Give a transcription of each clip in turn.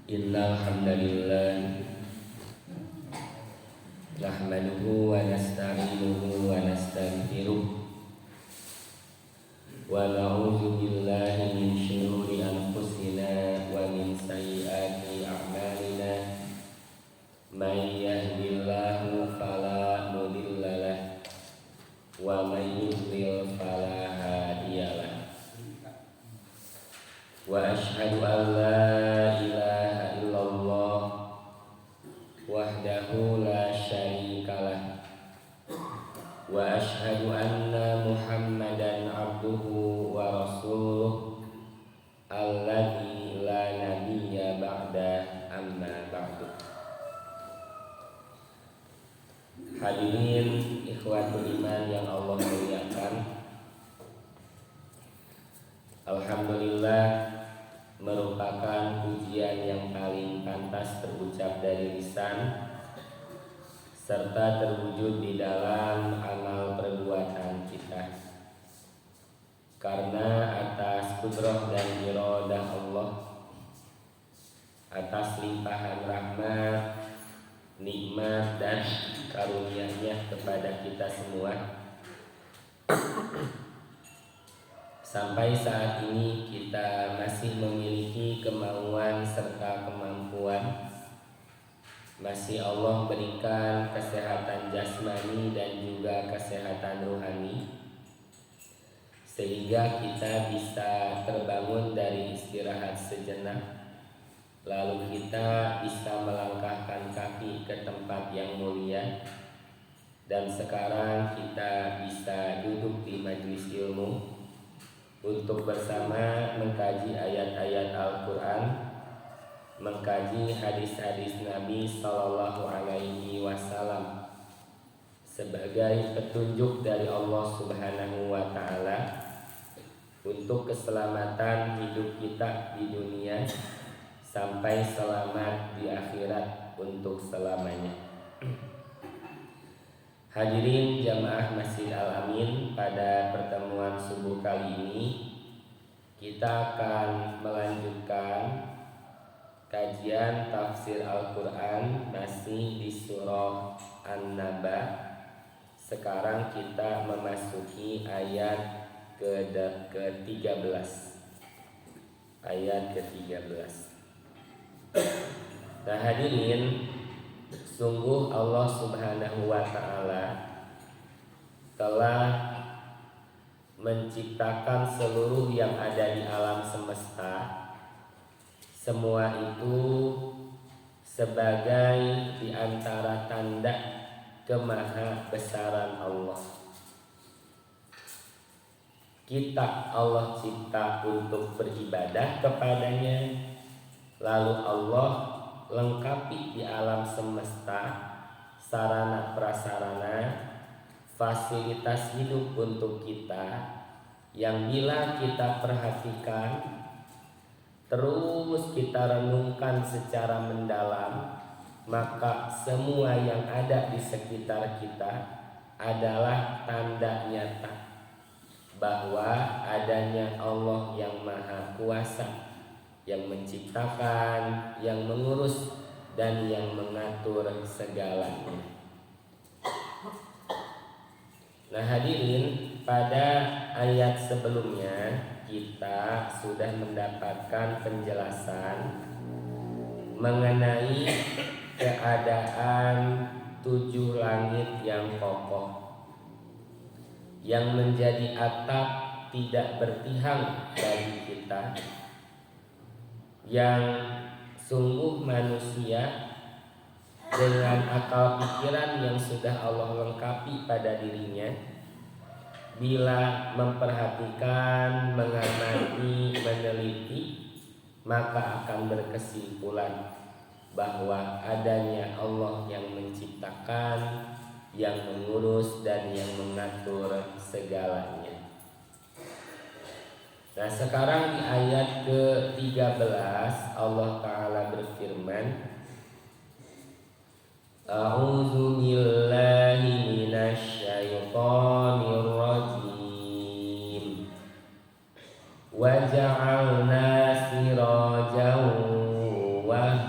Innal hamdalillah nahmaduhu wa nasta'inuhu wa nastaghfiruh wa na'udzu billahi min syururi anfusina wa min sayyiati a'malina may yahdihillahu fala mudhillalah wa may yudlil fala hadiyalah wa asyhadu an la ilaha illallah wahdahu la syarikalah wa asyhadu anna Muhammadan abduhu wa rasuluh alladzi la nabiyya ba'da amma ba'du. Hadirin ikhwatul iman yang Allah muliakan, alhamdulillah merupakan pujian yang paling pantas terucap dari lisan serta terwujud di dalam amal perbuatan kita, karena atas kudrah dan iradah Allah, atas limpahan rahmat, nikmat dan karunia-Nya kepada kita semua, sampai saat ini kita masih memiliki kemauan serta kemampuan. Masih Allah berikan kesehatan jasmani dan juga kesehatan rohani, sehingga kita bisa terbangun dari istirahat sejenak, lalu kita bisa melangkahkan kaki ke tempat yang mulia, dan sekarang kita bisa duduk di majelis ilmu untuk bersama mengkaji ayat-ayat Al-Quran, mengkaji hadis-hadis Nabi Sallallahu Alaihi Wasallam sebagai petunjuk dari Allah Subhanahu Wa Taala untuk keselamatan hidup kita di dunia sampai selamat di akhirat untuk selamanya. Hadirin jamaah Masjid Al-Amin, pada pertemuan subuh kali ini kita akan melanjutkan kajian tafsir Al-Quran masih di surah An-Naba. Sekarang kita memasuki ayat ke-13. Ayat ke-13. Nah hadirin, sungguh Allah Subhanahu wa Ta'ala telah menciptakan seluruh yang ada di alam semesta. Semua itu sebagai di antara tanda kemahabesaran Allah. Kita Allah cipta untuk beribadah kepadanya, lalu Allah lengkapi di alam semesta sarana prasarana, fasilitas hidup untuk kita, yang bila kita perhatikan, terus kita renungkan secara mendalam, maka semua yang ada di sekitar kita adalah tanda nyata bahwa adanya Allah yang Maha Kuasa, yang menciptakan, yang mengurus, dan yang mengatur segalanya. Nah hadirin, pada ayat sebelumnya kita sudah mendapatkan penjelasan mengenai keadaan 7 langit yang kokoh, yang menjadi atap tidak bertihang bagi kita, yang sungguh manusia dengan akal pikiran yang sudah Allah lengkapi pada dirinya, bila memperhatikan, mengamati, meneliti, maka akan berkesimpulan bahwa adanya Allah yang menciptakan, yang mengurus, dan yang mengatur segalanya. Nah sekarang di ayat ke-13 Allah Ta'ala berfirman, A'udzu billahi minasy syaithanir rajim. Wa ja'alna sirajan wa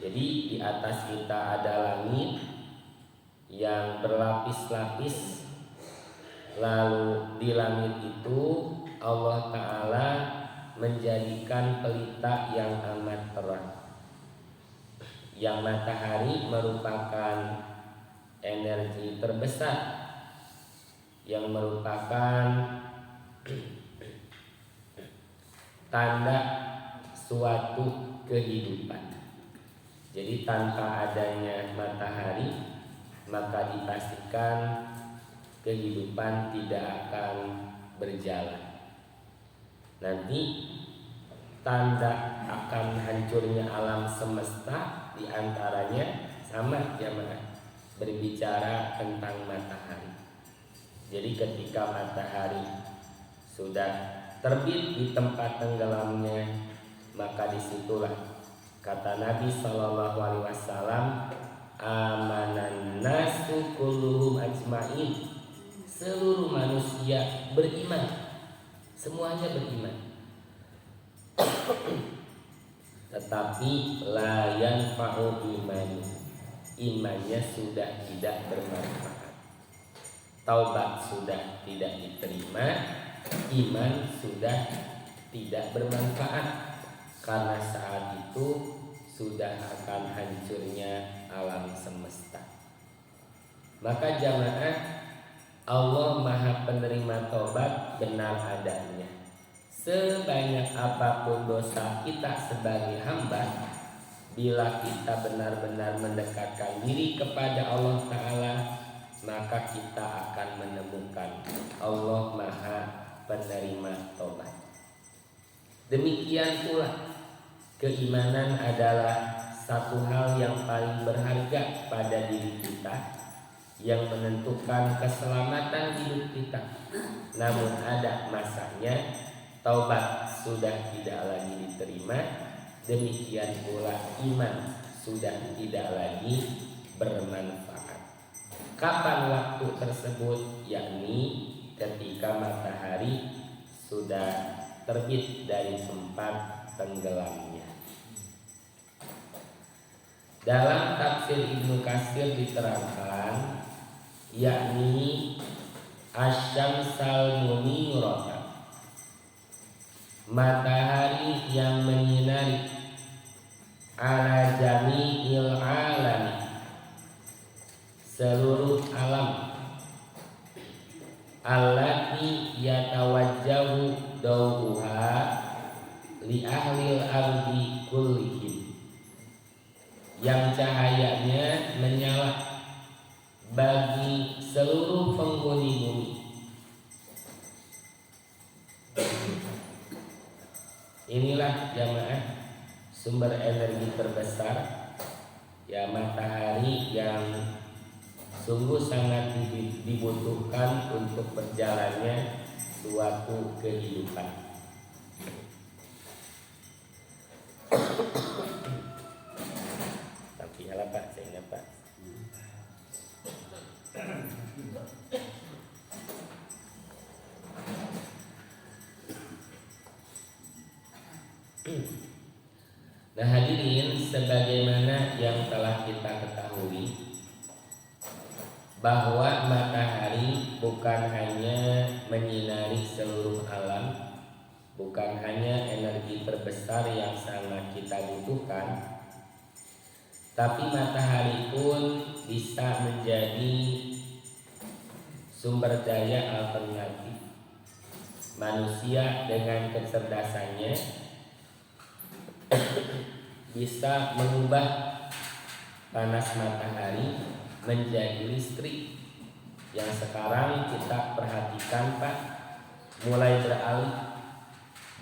Jadi di atas kita ada langit yang berlapis-lapis. Lalu di langit itu Allah Ta'ala menjadikan pelita yang amat terang. Yang matahari merupakan energi terbesar, yang merupakan tanda suatu kehidupan. Jadi tanpa adanya matahari, maka dipastikan kehidupan tidak akan berjalan. Nanti tanda akan hancurnya alam semesta diantaranya sama jamaah berbicara tentang matahari. Jadi ketika matahari sudah terbit di tempat tenggelamnya, maka disitulah kata Nabi Shallallahu Alaihi Wasallam, amanan nasu kulluhum ajmain, seluruh manusia beriman, semuanya beriman. Tetapi la yanfa'u imanu, imannya sudah tidak bermanfaat. Taubat sudah tidak diterima, iman sudah tidak bermanfaat, karena saat itu sudah akan hancurnya alam semesta. Maka jamaah, Allah Maha Penerima Taubat benar adanya. Sebanyak apapun dosa kita sebagai hamba, bila kita benar-benar mendekatkan diri kepada Allah Ta'ala, maka kita akan menemukan Allah Maha Penerima Taubat. Demikian pula keimanan adalah satu hal yang paling berharga pada diri kita, yang menentukan keselamatan hidup kita. Namun ada masanya taubat sudah tidak lagi diterima, demikian pula iman sudah tidak lagi bermanfaat. Kapan waktu tersebut? Yakni ketika matahari sudah terbit dari tempat tenggelamnya. Dalam tafsir Ibnu Katsir diterangkan, yakni asyamsal munirata, matahari yang menyinari ala jami'il alami, seluruh alam, allati yatawajjahu dawuha li ahlil ardi kullihim, yang cahayanya menyala bagi seluruh penghuni bumi. Inilah jamaah sumber energi terbesar, ya, matahari yang sungguh sangat dibutuhkan untuk berjalannya suatu kehidupan. Tapi halah Pak, saya ingat Pak. Nah hadirin, sebagaimana yang telah kita ketahui bahwa matahari bukan hanya menyinari seluruh alam, bukan hanya energi terbesar yang sangat kita butuhkan, tapi matahari pun bisa menjadi sumber daya alternatif. Manusia dengan kecerdasannya bisa mengubah panas matahari menjadi listrik, yang sekarang kita perhatikan Pak, mulai beralih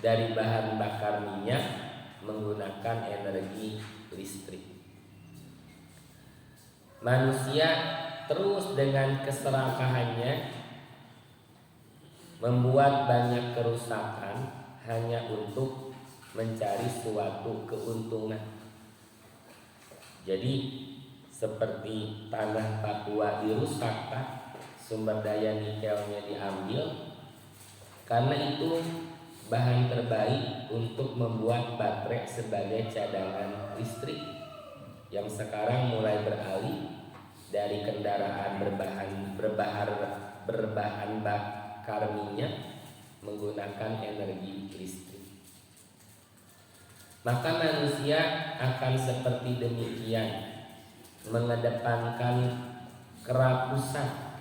dari bahan bakar minyak menggunakan energi listrik. Manusia terus dengan keserakahannya membuat banyak kerusakan hanya untuk mencari suatu keuntungan. Jadi seperti tanah Papua dirusak Pak, sumber daya nikelnya diambil, karena itu bahan terbaik untuk membuat baterai sebagai cadangan listrik. yang sekarang mulai beralih dari kendaraan berbahan bakar minyak menggunakan energi listrik. Maka manusia akan seperti demikian, mengedepankan kerakusan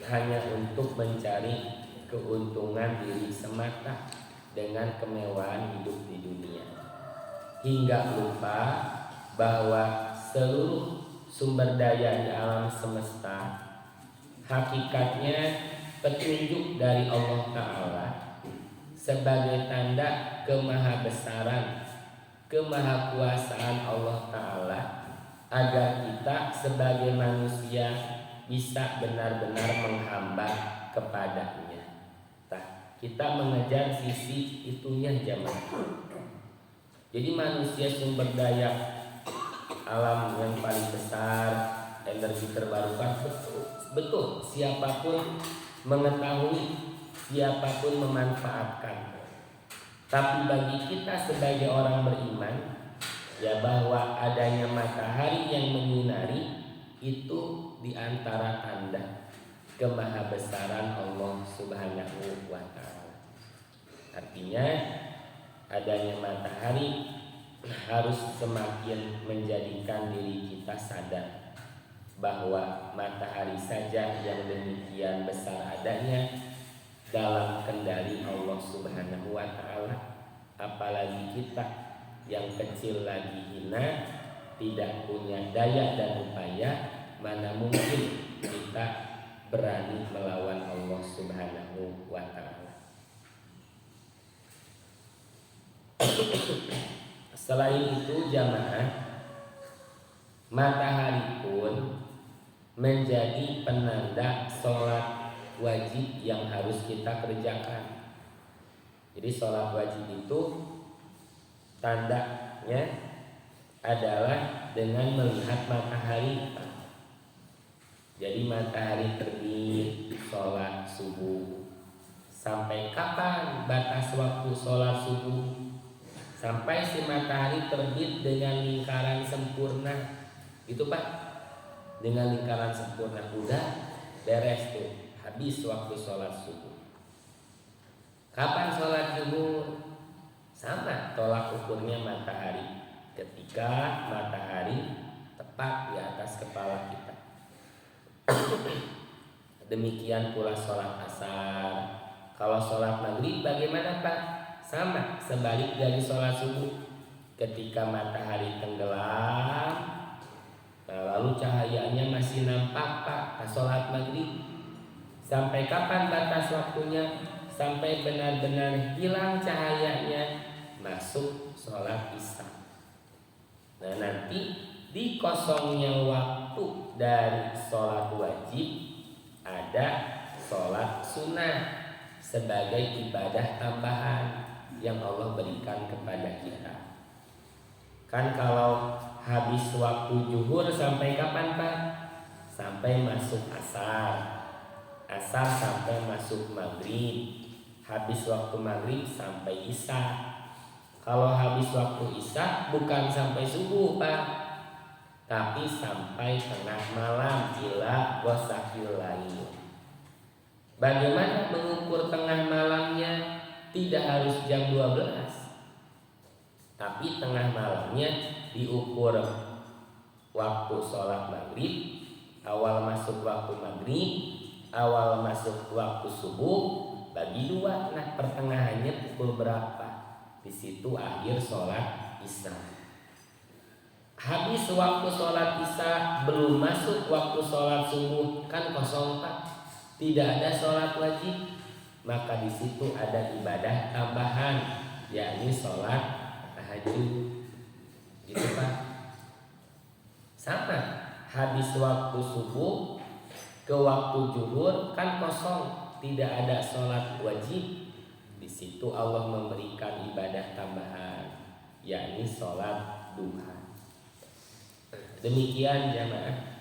hanya untuk mencari keuntungan diri semata dengan kemewahan hidup di dunia, hingga lupa bahwa seluruh sumber daya di alam semesta hakikatnya petunjuk dari Allah Ta'ala sebagai tanda kemahabesaran, kemahakuasaan Allah Ta'ala, agar kita sebagai manusia bisa benar-benar menghamba kepadanya. Kita mengejar sisi itunya jamaah. Jadi manusia sumber daya alam yang paling besar, energi terbarukan, betul siapapun mengetahui, siapapun memanfaatkan. Tapi bagi kita sebagai orang beriman, ya bahwa adanya matahari yang menyinari itu diantara tanda kemahabesaran Allah Subhanahu wa Ta'ala. Artinya adanya matahari harus semakin menjadikan diri kita sadar bahwa matahari saja yang demikian besar adanya dalam kendali Allah Subhanahu wa Ta'ala, apalagi kita yang kecil lagi hina, tidak punya daya dan upaya, mana mungkin kita berani melawan Allah Subhanahu wa Ta'ala. Selain itu jamaah, matahari pun menjadi penanda sholat wajib yang harus kita kerjakan. Jadi sholat wajib itu tandanya adalah dengan melihat matahari. Jadi matahari terbit, sholat subuh. Sampai kapan batas waktu sholat subuh? Sampai si matahari terbit dengan lingkaran sempurna. Itu Pak, dengan lingkaran sempurna udah beres tuh, habis waktu sholat subuh. Kapan sholat zuhur? Sama tolak ukurnya matahari, ketika matahari tepat di atas kepala kita. Demikian pula sholat asar. Kalau sholat maghrib bagaimana Pak? Sama, sebalik dari sholat subuh. Ketika matahari tenggelam, lalu cahayanya masih nampak Pak, sholat maghrib. Sampai kapan batas waktunya? Sampai benar-benar hilang cahayanya, masuk sholat isya. Nah nanti di kosongnya waktu dari sholat wajib ada sholat sunnah sebagai ibadah tambahan yang Allah berikan kepada kita. Kan kalau habis waktu zuhur sampai kapan Pak? Sampai masuk asar. Asar sampai masuk maghrib. Habis waktu maghrib sampai isya. Kalau habis waktu isya bukan sampai subuh Pak, tapi sampai tengah malam, ila wasakil lail. Bagaimana mengukur tengah malamnya? Tidak harus jam 12, tapi tengah malamnya diukur waktu sholat maghrib, awal masuk waktu maghrib, awal masuk waktu subuh, bagi dua. Nah pertengahannya pukul berapa? Di situ akhir sholat isya. Habis waktu sholat isya, belum masuk waktu sholat subuh, kan kosong Pak, tidak ada sholat wajib. Maka di situ ada ibadah tambahan, yakni sholat tahajud. Gitu Pak. Sama, habis waktu subuh ke waktu zuhur kan kosong, tidak ada sholat wajib. Di situ Allah memberikan ibadah tambahan, yakni sholat duha. Demikian jamaah,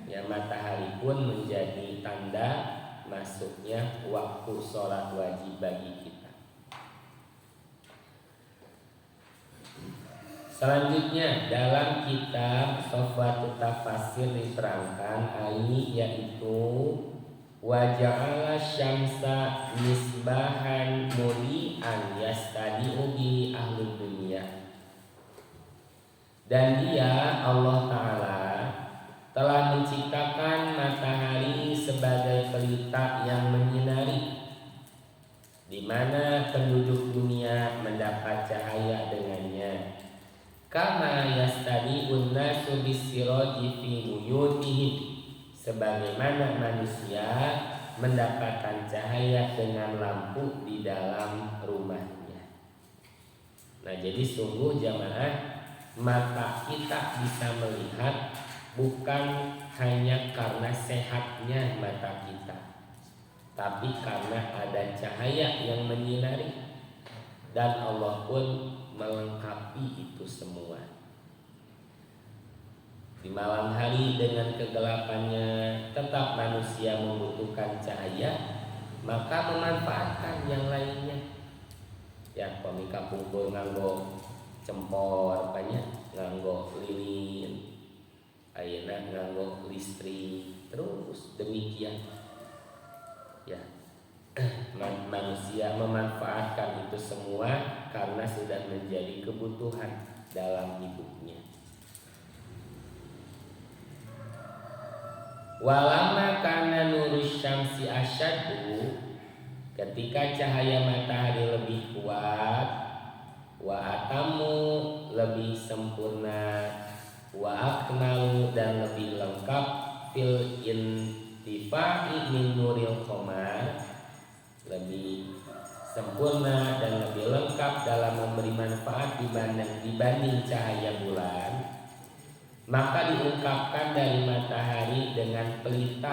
ya matahari pun menjadi tanda masuknya waktu sholat wajib bagi kita. Selanjutnya dalam kitab Sofwatut Tafasir diterangkan yaitu wa ja'ala syamsa misbahan mulian yastadi'u bihi ahlud dunya. Dan dia Allah Ta'ala telah menciptakan matahari sebagai pelita yang menyinari, di mana penduduk dunia mendapat cahaya dengannya. Kama yastadi'un nasu bisiraji fi buyutihim, sebagaimana manusia mendapatkan cahaya dengan lampu di dalam rumahnya. Nah, jadi sungguh jamaah, mata kita bisa melihat bukan hanya karena sehatnya mata kita, tapi karena ada cahaya yang menyinari, dan Allah pun melengkapi itu semua. Di malam hari dengan kegelapannya tetap manusia membutuhkan cahaya, maka memanfaatkan yang lainnya. Ya, pemika pungkur nganggo cempor, nganggo lilin, ayeuna nganggo listrik, terus demikian. Ya, manusia memanfaatkan itu semua karena sudah menjadi kebutuhan dalam hidupnya. Walama kana nurus syamsi asyadu, ketika cahaya matahari lebih kuat, wa atamu lebih sempurna, wa akmalu dan lebih lengkap, fil intifa'i min nuril qamar, lebih sempurna dan lebih lengkap dalam memberi manfaat dibanding cahaya bulan, maka diungkapkan dari matahari dengan pelita,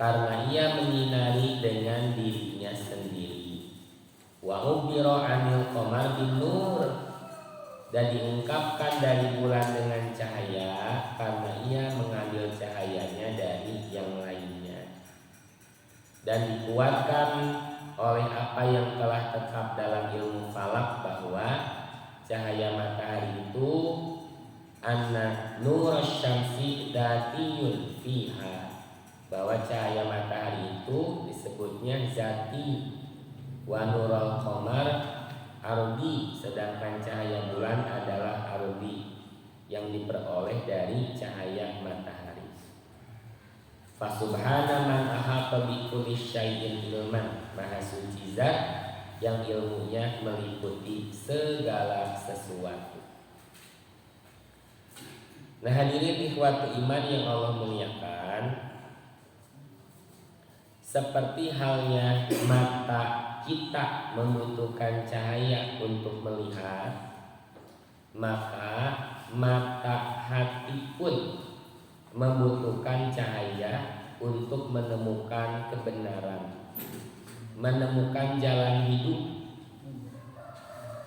karena ia menyinari dengan dirinya sendiri. Wa ubira anil qamar bin nur, dan diungkapkan dari bulan dengan cahaya karena ia mengambil cahayanya dari yang lainnya. Dan dikuatkan oleh apa yang telah tetap dalam ilmu falak bahwa cahaya matahari itu anna nur syamsi datiyun fiha, bahwa cahaya matahari itu disebutnya zati, wa nurul qamar ardi, sedangkan cahaya bulan adalah ardi, yang diperoleh dari cahaya matahari. Fasubhana man ahata bi kulli syai'in ilman, maha suci zat yang ilmunya meliputi segala sesuatu. Nah, hadirin ikhwatu iman yang Allah muliakan, seperti halnya mata kita membutuhkan cahaya untuk melihat, maka mata hati pun membutuhkan cahaya untuk menemukan kebenaran, menemukan jalan hidup.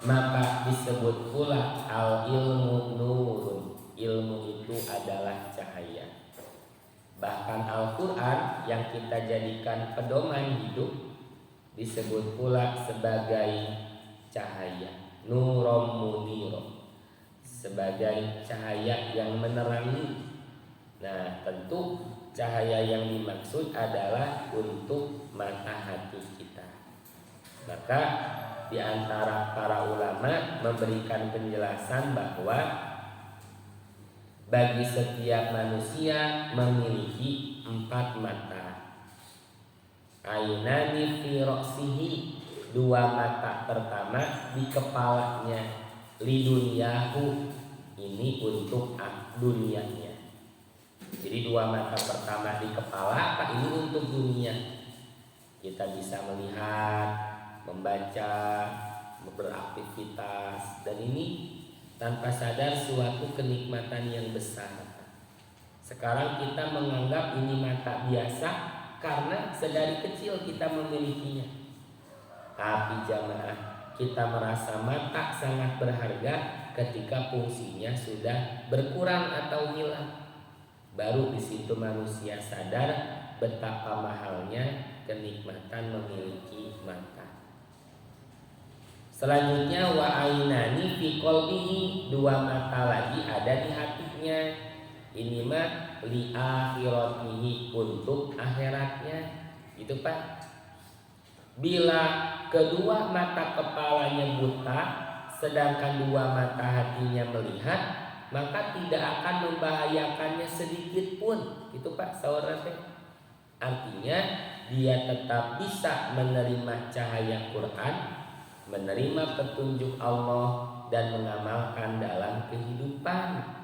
Maka disebut pula al ilmu nurun, ilmu itu adalah cahaya. Bahkan Al-Quran yang kita jadikan pedoman hidup disebut pula sebagai cahaya, nurom muniro, sebagai cahaya yang menerangi. Nah, tentu cahaya yang dimaksud adalah untuk mata hati kita. Maka di antara para ulama memberikan penjelasan bahwa bagi setiap manusia memiliki 4 mata. Ainani fi ra'sihi, 2 mata pertama di kepalanya, lidunyahu, ini untuk dunianya. Jadi 2 mata pertama di kepala, ini untuk dunia. Kita bisa melihat, membaca, beraktivitas, dan ini tanpa sadar suatu kenikmatan yang besar. Sekarang kita menganggap ini mata biasa karena sedari kecil kita memilikinya. Tapi jamaah, kita merasa mata sangat berharga ketika fungsinya sudah berkurang atau hilang. Baru di situ manusia sadar betapa mahalnya kenikmatan memiliki mata. Selanjutnya wa ainani fi qalbihi, dua mata lagi ada di hatinya. Ini mah li akhiratihi, untuk akhiratnya. Gitu Pak. Bila kedua mata kepalanya buta sedangkan dua mata hatinya melihat, maka tidak akan membahayakannya sedikit pun. Gitu Pak saudara teh. Artinya dia tetap bisa menerima cahaya Quran, menerima petunjuk Allah, dan mengamalkan dalam kehidupan.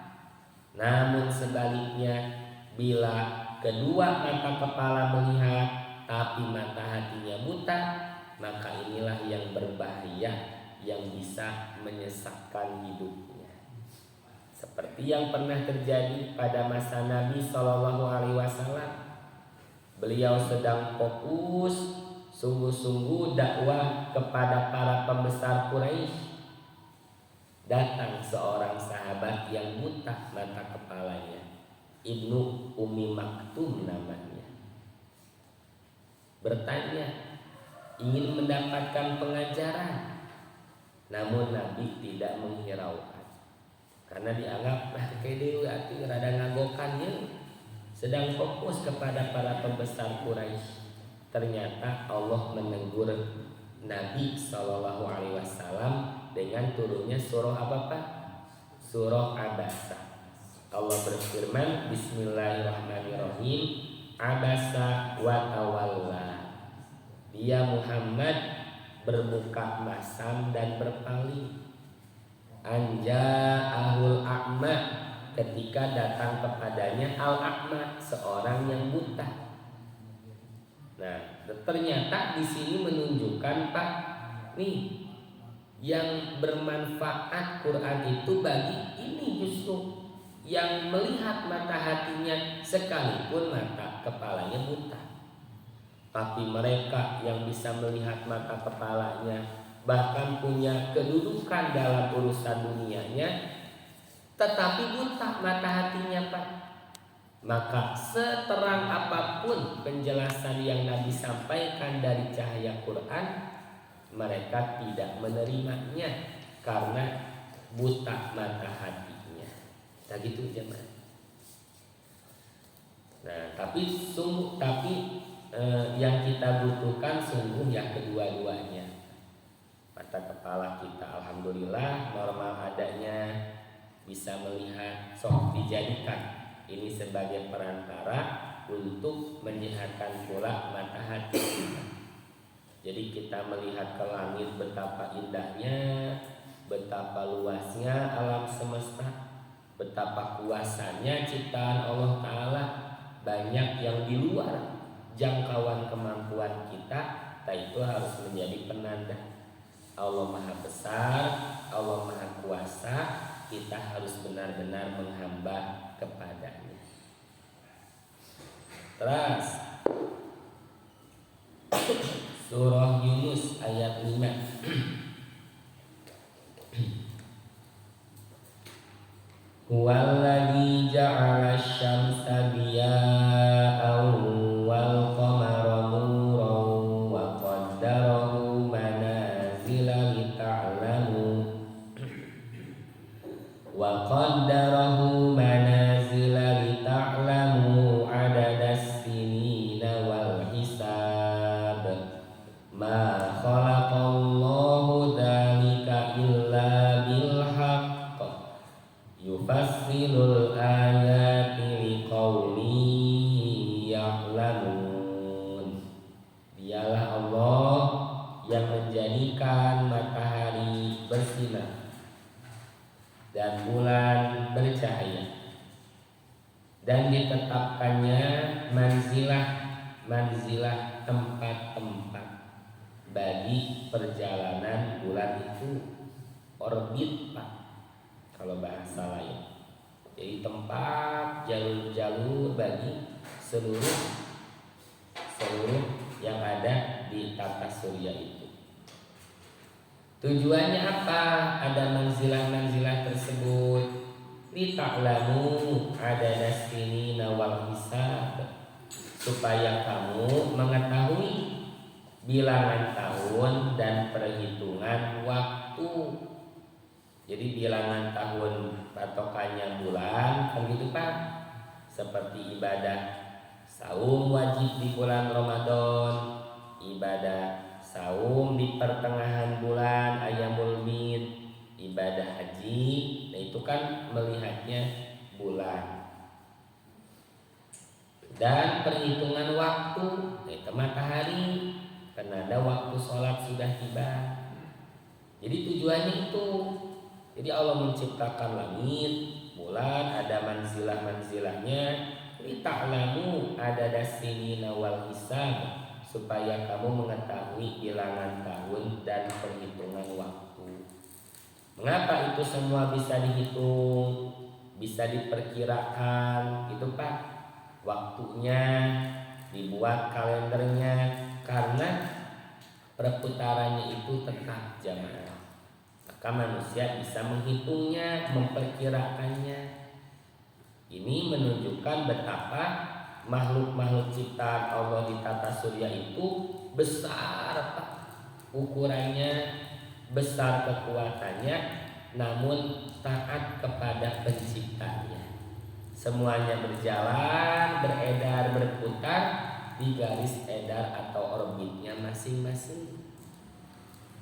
Namun sebaliknya, bila kedua mata kepala melihat tapi mata hatinya buta, maka inilah yang berbahaya, yang bisa menyesatkan hidupnya. Seperti yang pernah terjadi pada masa Nabi SAW. Beliau sedang fokus sungguh-sungguh dakwah kepada para pembesar Quraisy. Datang seorang sahabat yang buta mata kepalanya, Ibnu Ummi Maktum namanya. Bertanya, ingin mendapatkan pengajaran. Namun Nabi tidak menghiraukan, karena dianggap kayak deui atuh rada ngagokannya, sedang fokus kepada para pembesar Quraisy. Ternyata Allah menegur Nabi SAW dengan turunnya surah apa Pak? Surah Abasa. Allah berfirman, Bismillahirrahmanirrahim, Abasa wa tawalla. Dia Muhammad bermuka masam dan berpaling. Anja'ahul a'ma, ketika datang kepadanya al-a'ma, seorang yang buta. Nah, ternyata di sini menunjukkan Pak, nih yang bermanfaat Quran itu bagi ini justru yang melihat mata hatinya sekalipun mata kepalanya buta. Tapi mereka yang bisa melihat mata kepalanya, bahkan punya kedudukan dalam urusan dunianya, tetapi buta mata hatinya Pak. Maka seterang apapun penjelasan yang Nabi sampaikan dari cahaya Quran, mereka tidak menerimanya karena buta mata hatinya. Nah gitu jemaah. Nah tapi yang kita butuhkan sungguh yang kedua-duanya. Mata kepala kita alhamdulillah normal adanya, bisa melihat, sok dijadikan ini sebagai perantara untuk menyehatkan pula mata hati kita. Jadi kita melihat ke langit betapa indahnya, betapa luasnya alam semesta, betapa kuasanya ciptaan Allah Ta'ala, banyak yang di luar jangkauan kemampuan kita. Itu harus menjadi penanda Allah Maha Besar, Allah Maha Kuasa. Kita harus benar-benar menghamba kepadanya. Terus Surah Yunus ayat 5. Huwallazi ja'ala asy-syamsa diya'an wal qamara nuran wa qaddarahu manazila lita'lamu adadas sinina wal hisab. Ma khalaqallahu dzalika illa bil haqq yufassilul ayati liqaumin ya'lamun. Dialah Allah yang menjadikan matahari bersinar dan bulan bercahaya, dan ditetapkannya manzilah tempat-tempat bagi perjalanan bulan itu. Orbit Pak kalau bahasa lain, jadi tempat jalur-jalur bagi seluruh yang ada di tata surya itu. Tujuannya apa? Ada manzilah-manzilah tersebut. Lita'lamu adadas sinina wal hisab, supaya kamu mengetahui bilangan tahun dan perhitungan waktu. Jadi bilangan tahun patokannya bulan, kan gitu Pak. Seperti ibadah saum wajib di bulan Ramadan, ibadah saum di pertengahan bulan Ayyamul Bid, ibadah haji, nah itu kan melihatnya bulan. Dan perhitungan waktu, itu matahari, penanda waktu sholat sudah tiba. Jadi tujuannya itu. Jadi Allah menciptakan langit, bulan, ada manzilah-manzilahnya, lita'lamu adada sinina wal hisab, supaya kamu mengetahui bilangan tahun dan perhitungan waktu. Mengapa itu semua bisa dihitung, bisa diperkirakan, gitu Pak? Waktunya dibuat kalendernya, karena perputarannya itu tetap jamaah. Maka manusia bisa menghitungnya, memperkirakannya. Ini menunjukkan betapa makhluk-makhluk ciptaan Allah di tata surya itu besar Pak, ukurannya, besar kekuatannya, namun taat kepada penciptanya. Semuanya berjalan, beredar, berputar di garis edar atau orbitnya masing-masing.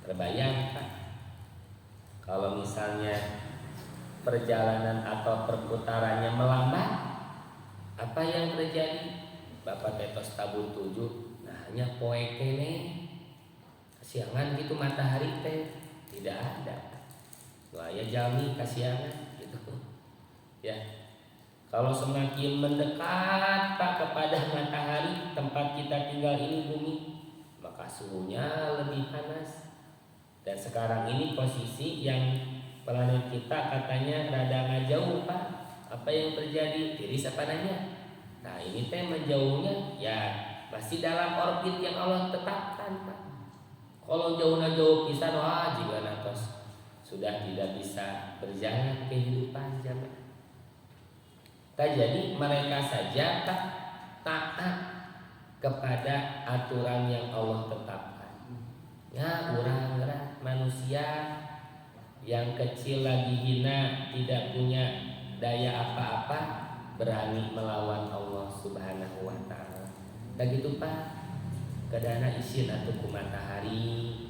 Terbayang Pak, kalau misalnya perjalanan atau perputarannya melambat, apa yang terjadi? Bapak tetos tabun 7, nah hanya poe kene kasiangan gitu matahari teh tidak ada. Wah ya jalmi kasiangan gitu ya. Kalau semakin mendekat Pak kepada matahari tempat kita tinggal ini bumi, maka suhunya lebih panas. Dan sekarang ini posisi yang planet kita katanya rada ngajauh Pak. Apa yang terjadi? Tiris apa nanya? Nah ini teh menjauhnya ya masih dalam orbit yang Allah tetapkan Pak. Kalau jauh pisan wah jika natos sudah tidak bisa berjalan kehidupan zaman. Jadi mereka saja taat kepada aturan yang Allah tetapkan. Ya orang manusia yang kecil lagi hina, tidak punya daya apa-apa, berani melawan Allah Subhanahu wa ta'ala. Begitu Pak, kedana isin atuh ku matahari,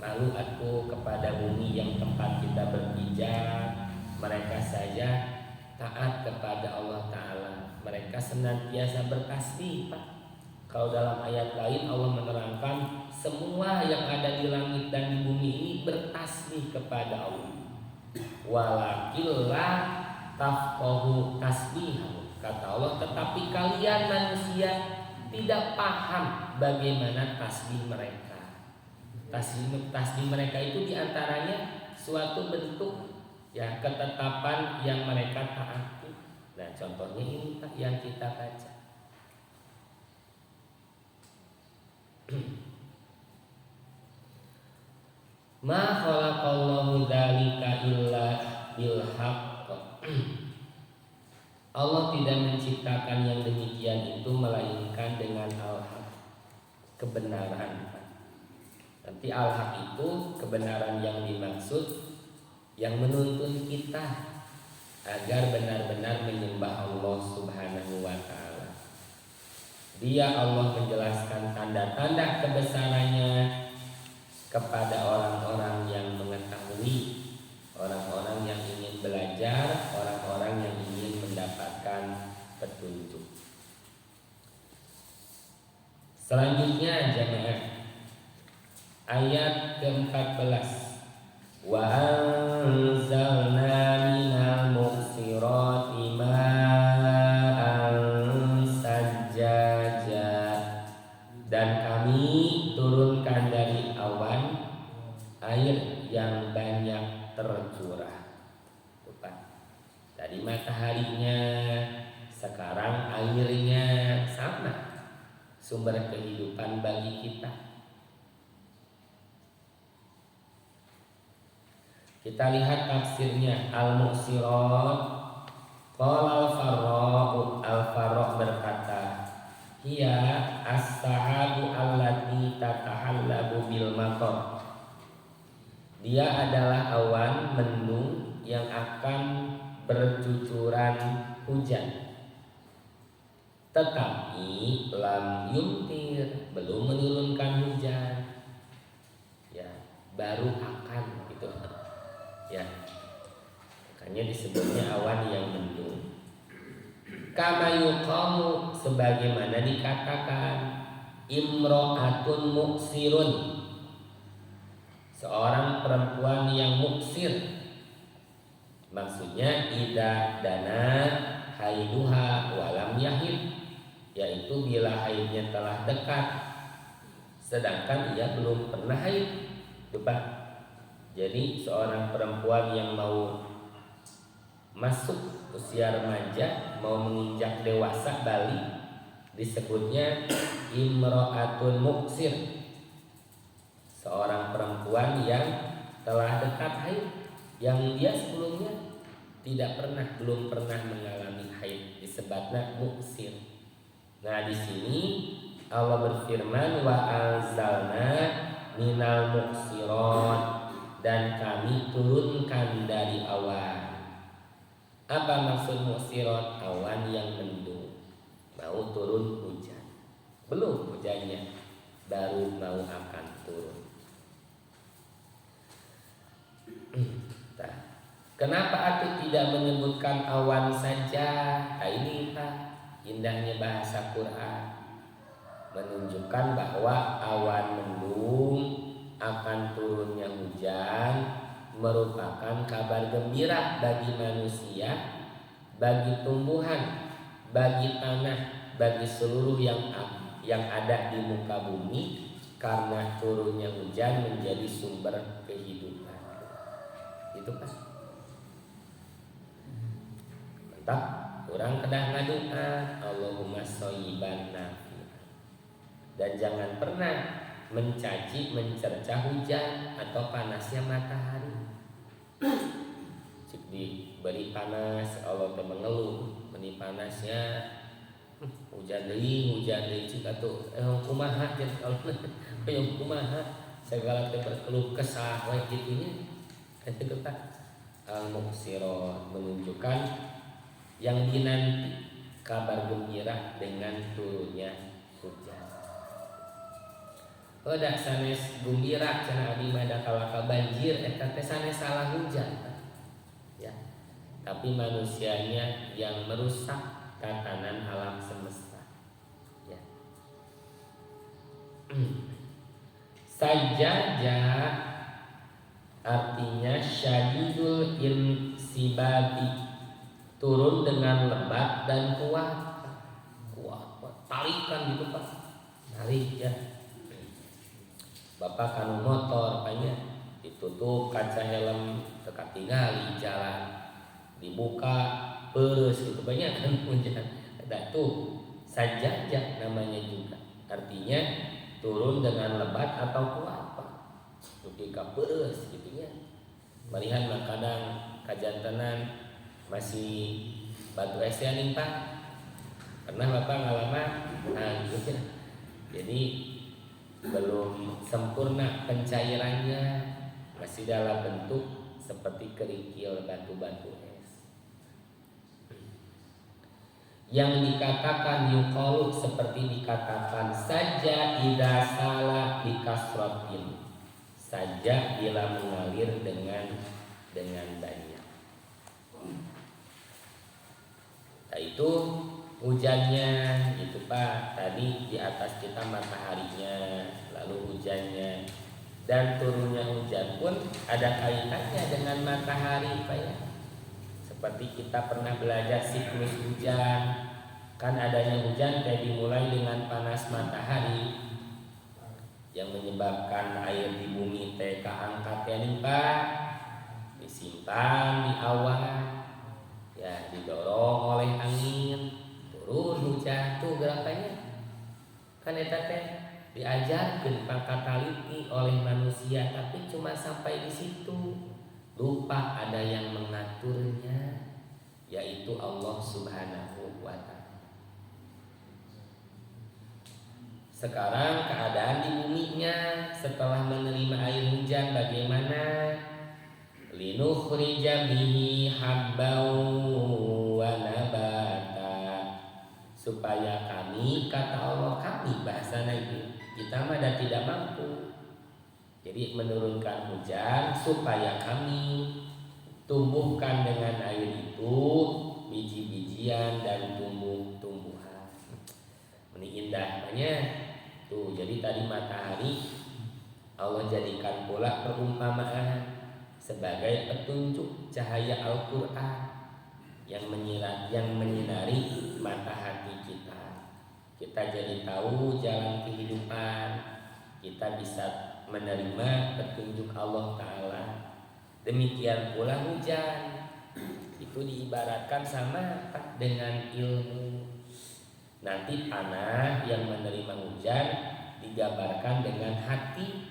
malu aku kepada bumi yang tempat kita berpijak. Mereka saja taat kepada Allah Ta'ala, mereka senantiasa bertasbih Pak. Kalau dalam ayat lain Allah menerangkan semua yang ada di langit dan di bumi ini bertasbih kepada Allah. Walakillah tafqahu tasbihahu, kata Allah, tetapi kalian manusia tidak paham bagaimana tasbih mereka. Tasbih mereka itu diantaranya suatu bentuk ya ketetapan yang mereka taati. Nah contohnya ini Pak yang kita baca. Ma khalaqallahu dzalika illa bil haqq. Allah tidak menciptakan yang demikian itu melainkan dengan al-haq, kebenaran. Nanti al-haq itu kebenaran yang dimaksud, yang menuntun kita agar benar-benar menyembah Allah Subhanahu wa ta'ala. Dia Allah menjelaskan tanda-tanda kebesarannya kepada orang-orang yang mengetahui, orang-orang yang ingin belajar, orang-orang yang ingin mendapatkan petunjuk. Selanjutnya jemaah, ayat ke-14. Wa anzalna minal muqsirati ma'an sajjaja, dan kami turunkan dari awan air yang banyak tercurah. Tadi mataharinya, sekarang airnya, sama sumber kehidupan bagi kita. Kita lihat tafsirnya Al-Muqsirat. Qala Al-Farra berkata, hiya as-sahabu allati tatahallabu bil matar. Dia adalah awan mendung yang akan bercucuran hujan. Tetapi lam yumtir, belum menurunkan hujan. Ya, baru akan gitu. Ya. Makanya disebutnya awan yang mendung. Kama yuqamu, sebagaimana dikatakan imro'atun muksirun, seorang perempuan yang muksir. Maksudnya ida dana haiduha walam yahid, yaitu bila haidnya telah dekat sedangkan ia belum pernah haid. Lupa. Jadi seorang perempuan yang mau masuk usia remaja, mau menginjak dewasa balik, disebutnya imro'atun muksir, seorang perempuan yang telah dekat haid, yang dia sebelumnya belum pernah mengalami haid, disebutnya muksir. Nah, di sini Allah berfirman wa anzalna minal muksiron, dan kami turunkan dari awan. Apa maksud muksiron? Awan yang mendung, mau turun hujan. Belum hujannya, baru mau akan turun. Kenapa atuh tidak menyebutkan awan saja? Nah, ini Pak, indahnya bahasa Quran, menunjukkan bahwa awan mendung akan turunnya hujan merupakan kabar gembira bagi manusia, bagi tumbuhan, bagi tanah, bagi seluruh yang ada di muka bumi, karena turunnya hujan menjadi sumber kehidupan. Itu Pak. Mantap. Orang kedah ngadoa Allahumma shayyiban nafi'an. Dan jangan pernah mencaci, mencerca hujan atau panasnya matahari. Cik diberi panas, Allah teh mengeluh, meni panasnya hujan deui cik atuh kumaha jeung Allah yang kumaha segala teh berkeluh kesah we kitu nya. Eta Pak al-muksiron, menunjukkan yang dinanti, kabar gembira dengan turunnya hujan. Dak sanes gembira cenah abdi mah da kalaka banjir, eta teh sanes salah hujan. Ya. Tapi manusianya yang merusak tatanan alam semesta. Ya. Sajaja artinya syadidul insibabi, turun dengan lebat dan kuat, tarikan gitu Pak, tarik ya. Bapak kanu motor banyak ditutup kaca helm, teka tinggali jalan, dibuka peres gitu banyak kan hujan. Ada tuh sajaja namanya juga, artinya turun dengan lebat atau kuat Pak, ketika peres gitu ya. Malihan kadang kajantenan masih batu es ya nih Pak, pernah Bapak ngalaman? Nah gitu ya. Jadi belum sempurna pencairannya, masih dalam bentuk seperti kerikil batu-batu es. Yang dikatakan yuqalu seperti dikatakan saja idza sala bi kasratin, saja bila mengalir dengan banyak. Nah itu hujannya gitu Pak, tadi di atas kita mataharinya, lalu hujannya, dan turunnya hujan pun ada kaitannya dengan matahari Pak ya. Seperti kita pernah belajar siklus hujan, kan adanya hujan teh dimulai dengan panas matahari yang menyebabkan air di bumi teh kaangkat ya nih Pak, disimpan di awan, ya didorong oleh angin, turun hujan tuh gerakannya. Kan eta teh diajarkeun pakataliti oleh manusia, tapi cuma sampai di situ. Lupa ada yang mengaturnya, yaitu Allah Subhanahu wa ta'ala. Sekarang keadaan di buminya setelah menerima air hujan bagaimana? Linukhrija bihi habban wa nabata, supaya kami, kata Allah, kami bahasana itu kita mah tidak mampu, jadi menurunkan hujan supaya kami tumbuhkan dengan air itu biji-bijian dan tumbuh-tumbuhan. Ini indahnya tuh. Jadi tadi matahari Allah jadikan pula perumpamaan sebagai petunjuk cahaya Al-Quran yang menyinari mata hati kita. Kita jadi tahu jalan kehidupan, kita bisa menerima petunjuk Allah Ta'ala. Demikian pula hujan, itu diibaratkan sama dengan ilmu. Nanti tanah yang menerima hujan digambarkan dengan hati,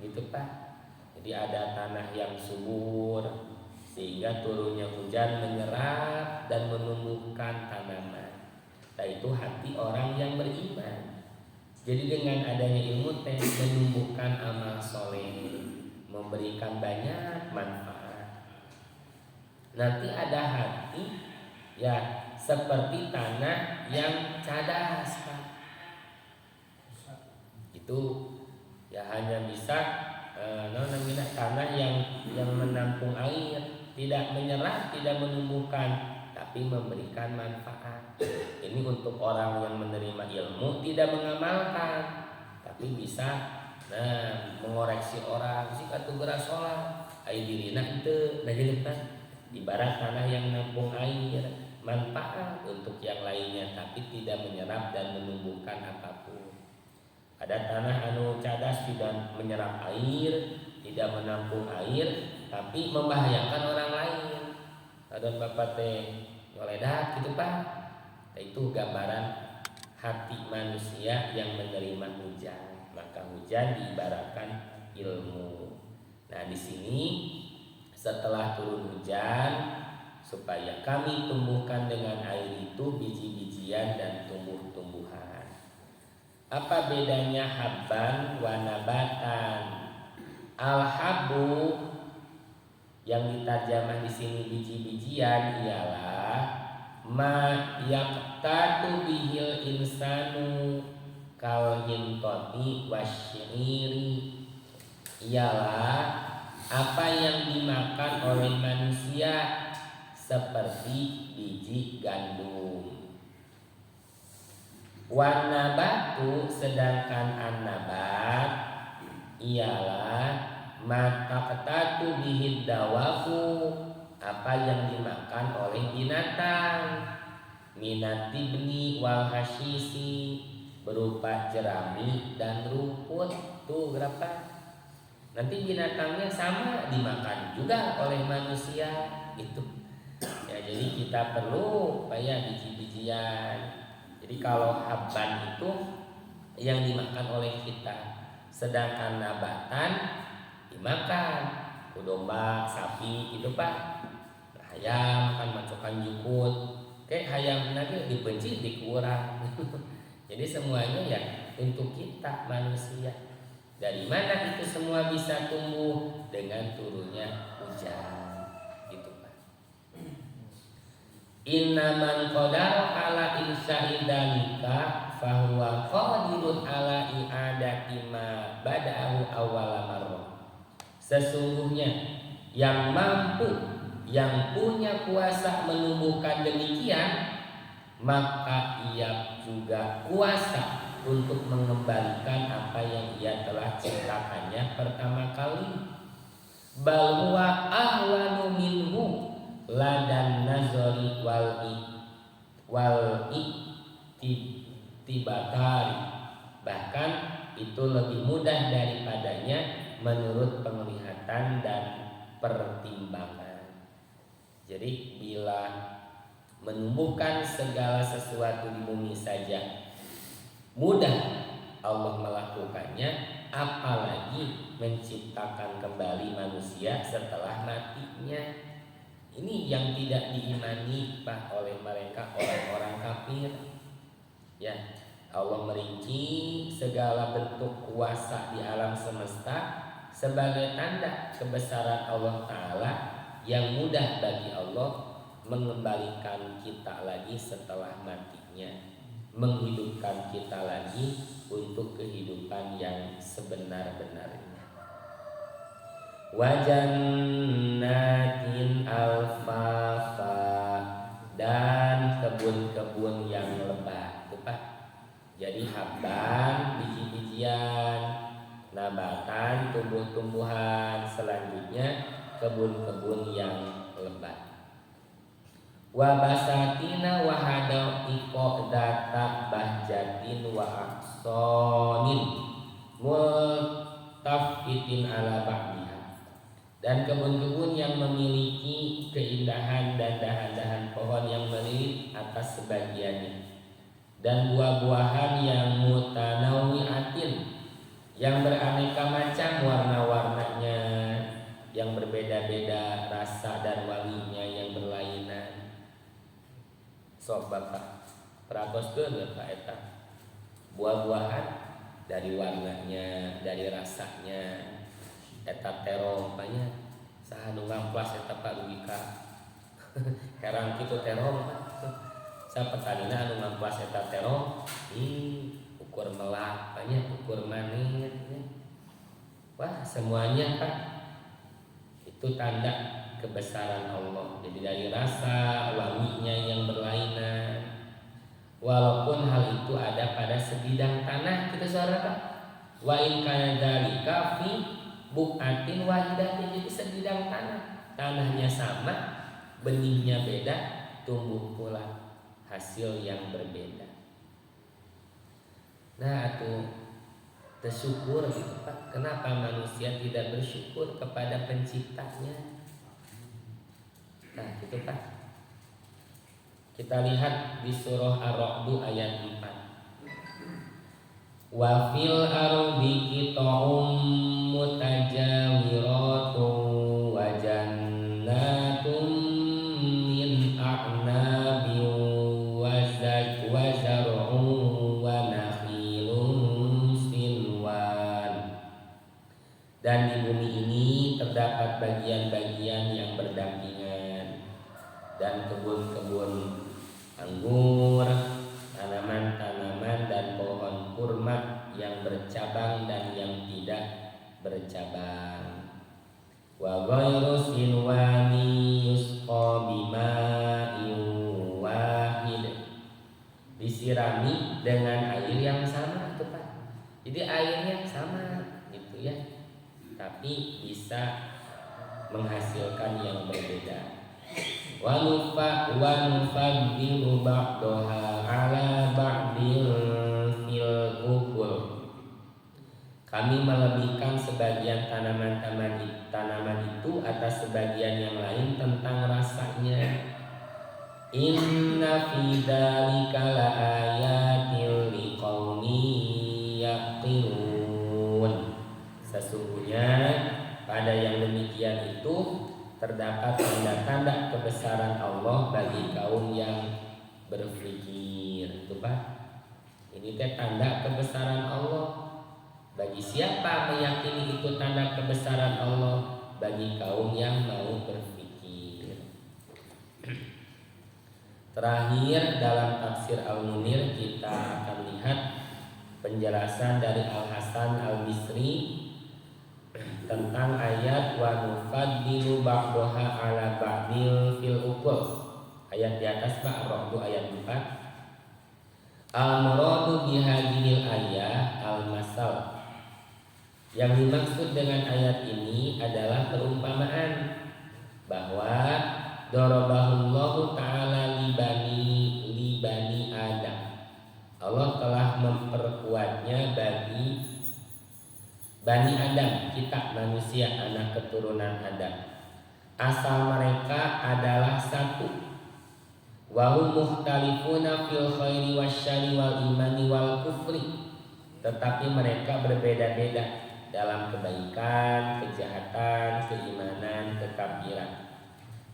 gitu Pak. Jadi ada tanah yang subur sehingga turunnya hujan menyerap dan menumbuhkan tanaman. Nah itu hati orang yang beriman. Jadi dengan adanya ilmu menumbuhkan amal soleh, memberikan banyak manfaat. Nanti ada hati ya seperti tanah yang cadas, Pak. Itu ya hanya bisa tanah yang menampung air, tidak menyerap, tidak menumbuhkan, tapi memberikan manfaat. Ini untuk orang yang menerima ilmu, tidak mengamalkan, tapi bisa mengoreksi orang. Jika tu gerak sholat, air dirina itu, ibarat tanah yang menampung air, manfaat untuk yang lainnya, tapi tidak menyerap dan menumbuhkan apapun. Ada tanah anu cadas tidak menyerap air, tidak menampung air, tapi membahayakan orang lain. Adon bapak teh ngoledak gitu Pak. Itu gambaran hati manusia yang menerima hujan. Maka hujan diibaratkan ilmu. Nah di sini setelah turun hujan, supaya kami tumbuhkan dengan air itu biji-bijian dan tumbuh-tumbuhan. Apa bedanya habban wa nabatan? Al-habbu yang ditarjamah di sini biji-bijian ialah ma yaqtatu bihil insanu kal hintati wasyiri, ialah apa yang dimakan oleh manusia seperti biji gandum. Wan nabatu, sedangkan an-nabat ialah mataqtatu bihid dawafu, apa yang dimakan oleh binatang. Minati bni wal hasyisi, berupa jerami dan rumput. Tuh berapa? Nanti binatangnya sama dimakan juga oleh manusia itu. Ya jadi kita perlu supaya biji-bijian. Jadi kalau habban itu yang dimakan oleh kita, sedangkan nabatan dimakan domba, sapi itu Pak. Nah, ayam kan macokan jukut, kayak ayam lagi dibenci dikurang. Jadi semuanya ya untuk kita manusia. Dari mana itu semua bisa tumbuh? Dengan turunnya hujan. Innaman qadara ala insya'i dalika fahuwa qadirun ala i'adati ma bada'ahu awwala marrah. Sesungguhnya yang mampu, yang punya kuasa menumbuhkan demikian, maka ia juga kuasa untuk mengembalikan apa yang ia telah ciptakannya pertama kali. Bal huwa ahwanu minhu ladan nazari wal tibatari, bahkan itu lebih mudah daripadanya menurut penglihatan dan pertimbangan. Jadi bila menumbuhkan segala sesuatu di bumi saja mudah Allah melakukannya, apalagi menciptakan kembali manusia setelah matinya. Ini yang tidak diimani Pak oleh mereka orang-orang kafir. Ya, Allah merinci segala bentuk kuasa di alam semesta sebagai tanda kebesaran Allah Ta'ala yang mudah bagi Allah mengembalikan kita lagi setelah matinya, menghidupkan kita lagi untuk kehidupan yang sebenar-benarnya. Wajannatin alfafa, dan kebun-kebun yang lebat, jadi habban, biji-bijian, nabatan, tumbuh-tumbuhan, selanjutnya kebun-kebun yang lebat. Wabasatina wahadaiqo data bahjatin wa aksonin multafitin ala ba'diha, dan kebun-kebun yang memiliki keindahan dan dahan-dahan pohon yang melilit atas sebagiannya, dan buah-buahan yang mutanawiatin, yang beraneka macam warna-warnanya, yang berbeda-beda rasa dan wanginya yang berlainan. Sok Bapak prakoskeun Bapak eta buah-buahan dari warnanya, dari rasanya, eta terong banyak saha nu ngamplas eta Pak Lugika herang kitu terong Pak. Sapetanina anu ngamplas eta terong ukur melak banyak, ukur manis ya. Wah semuanya Pak itu tanda kebesaran Allah. Jadi dari rasa, wanginya yang berlainan, walaupun hal itu ada pada sebidang tanah, kita saudara, wa in kana dzalika fi buqatin wahidatin, jadi sebidang tanah, tanahnya sama, benihnya beda, tumbuh pula hasil yang berbeda. Nah, atuh bersyukur gitu Pak. Kenapa manusia tidak bersyukur kepada penciptanya? Nah, gitu Pak. Kita lihat di surah Ar-Ra'd ayat 4. Wa fil ardi qita'um mutajawiratun wa jannatun min a'nabin wa zar'un wa nakhilun sinwan. Dan di bumi ini terdapat bagian-bagian yang berdampingan, dan kebun-kebun anggur, tanaman-tanaman dan pohon kurma yang bercabang dan yang tidak bercabang. Wa ghairu sinwani yusqa bima'in wahid, disirami dengan air yang sama itu Pak. Jadi airnya sama gitu ya, tapi bisa menghasilkan yang berbeda. Wa nufaddilu ba'daha ala ba'dil fil ukul, kami melebihkan sebagian tanaman itu atas sebagian yang lain tentang rasanya. Inna fi dzalika laayatil liqaumin yaqilun, sesungguhnya pada yang demikian itu terdapat tanda-tanda kebesaran Allah bagi kaum yang berpikir. Itu Pak, ini teh tanda kebesaran Allah. Bagi siapa meyakini itu tanda kebesaran Allah? Bagi kaum yang mau berpikir. Terakhir dalam tafsir Al-Munir kita akan lihat penjelasan dari Al-Hasan Al-Bisri tentang ayat wa nufaddilu ba'daha ala ba'dil fil ukul. Ayat di atas Pak, Ar-Ra'd ayat 4. Al-muradu bihadhil ayat al-masal, yang dimaksud dengan ayat ini adalah perumpamaan bahwa darabahullahu ta'ala li bani Adam, Allah telah memperkuatnya bagi Bani Adam, kita manusia, anak keturunan Adam. Asal mereka adalah satu. Wa hum mukhtalifuna fil khairi wasyarri wal imani wal kufri. Tetapi mereka berbeda-beda dalam kebaikan, kejahatan, keimanan, kekafiran.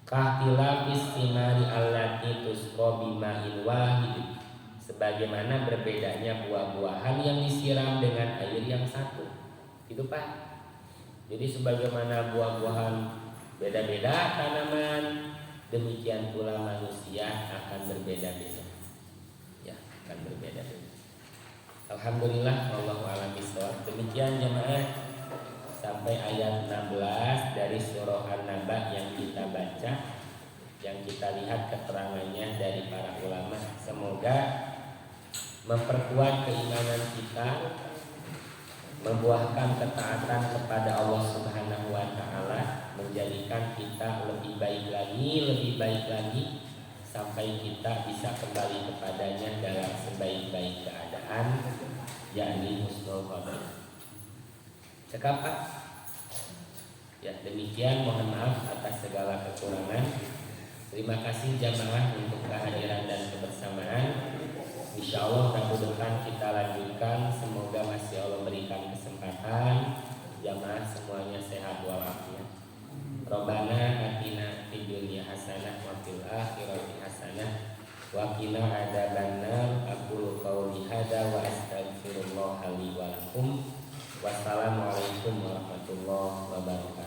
Kahtilafis simari allati tusqa bima'in wahid, sebagaimana berbedanya buah-buahan yang disiram dengan air yang satu. Gitu Pak. Jadi sebagaimana buah-buahan beda-beda tanaman, demikian pula manusia akan berbeda-beda. Ya, akan berbeda-beda. Alhamdulillah, wallahu a'lam bishawab. Demikian jemaah sampai ayat 16 dari surah An-Naba yang kita baca, yang kita lihat keterangannya dari para ulama. Semoga memperkuat keimanan kita, membuahkan ketaatan kepada Allah Subhanahu wa taala, menjadikan kita lebih baik lagi sampai kita bisa kembali kepadanya dalam sebaik-baik keadaan, yakni husnul khotimah. Cekap Pak. Ya, demikian, mohon maaf atas segala kekurangan. Terima kasih jamaah untuk kehadiran dan kebersamaan. Insya Allah minggu depan kita lanjutkan. Semoga masih Allah berikan kesempatan. Jamaah semuanya sehat walafiat. Rabbana atina fid dunya hasanah wa fil akhirati hasanah wa qina adzabannar. Aqulu qouli hadza wa astaghfirullah li wa lakum. Wassalamualaikum warahmatullahi wabarakatuh.